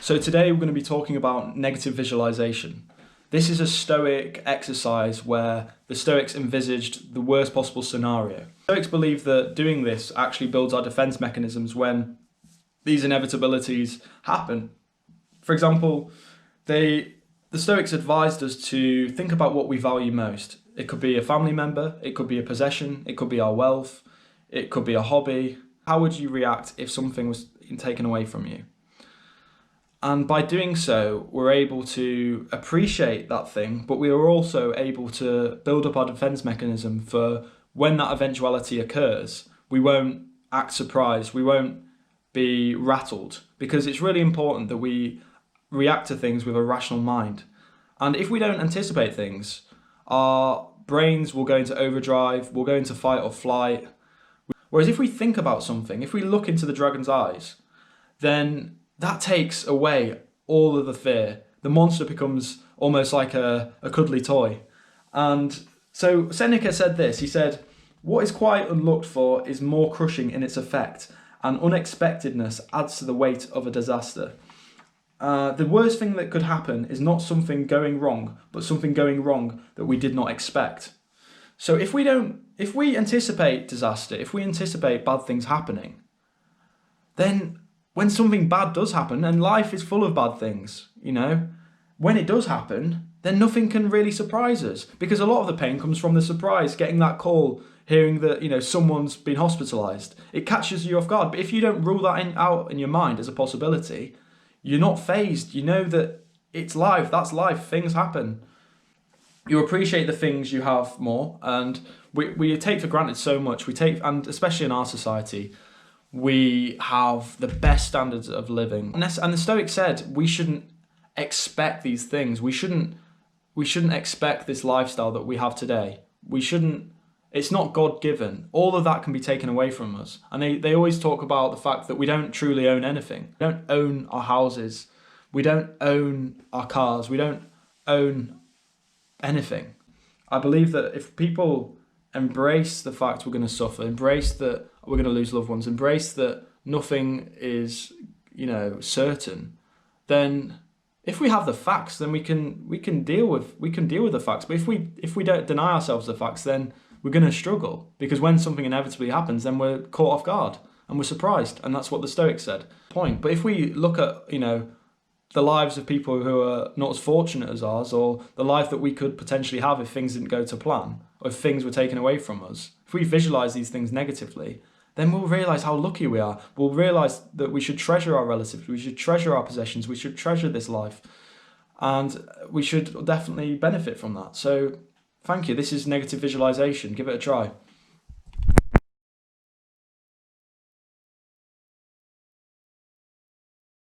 So today we're going to be talking about negative visualization. This is a Stoic exercise where the Stoics envisaged the worst possible scenario. Stoics believe that doing this actually builds our defense mechanisms when these inevitabilities happen. For example, the Stoics advised us to think about what we value most. It could be a family member, it could be a possession, it could be our wealth, it could be a hobby. How would you react if something was taken away from you? And by doing so, we're able to appreciate that thing, but we are also able to build up our defense mechanism for when that eventuality occurs. We won't act surprised, we won't be rattled, because it's really important that we react to things with a rational mind. And if we don't anticipate things, our brains will go into overdrive, we'll go into fight or flight. Whereas if we think about something, if we look into the dragon's eyes, then that takes away all of the fear. The monster becomes almost like a cuddly toy. And so Seneca said this, he said, "What is quite unlooked for is more crushing in its effect, and unexpectedness adds to the weight of a disaster." The worst thing that could happen is not something going wrong, but something going wrong that we did not expect. So if we anticipate disaster, if we anticipate bad things happening, then when something bad does happen, and life is full of bad things, when it does happen, then nothing can really surprise us, because a lot of the pain comes from the surprise, getting that call, hearing that someone's been hospitalised. It catches you off guard. But if you don't rule that out in your mind as a possibility, you're not fazed. You know that it's life, that's life, things happen. You appreciate the things you have more, and we take for granted so much. And especially in our society, we have the best standards of living. And the Stoics said we shouldn't expect these things. We shouldn't expect this lifestyle that we have today. It's not God-given. All of that can be taken away from us. And they always talk about the fact that we don't truly own anything. We don't own our houses. We don't own our cars. We don't own anything. I believe that if people embrace the fact we're going to suffer, embrace that we're going to lose loved ones, embrace that nothing is, certain, then if we have the facts, then we can deal with the facts. But if we don't deny ourselves the facts, then we're going to struggle, because when something inevitably happens, then we're caught off guard and we're surprised, and that's what the Stoics said. But if we look at the lives of people who are not as fortunate as ours, or the life that we could potentially have if things didn't go to plan, or if things were taken away from us, if we visualize these things negatively, then we'll realize how lucky we are. We'll realize that we should treasure our relatives, we should treasure our possessions, we should treasure this life, and we should definitely benefit from that. So thank you. This is negative visualization. Give it a try.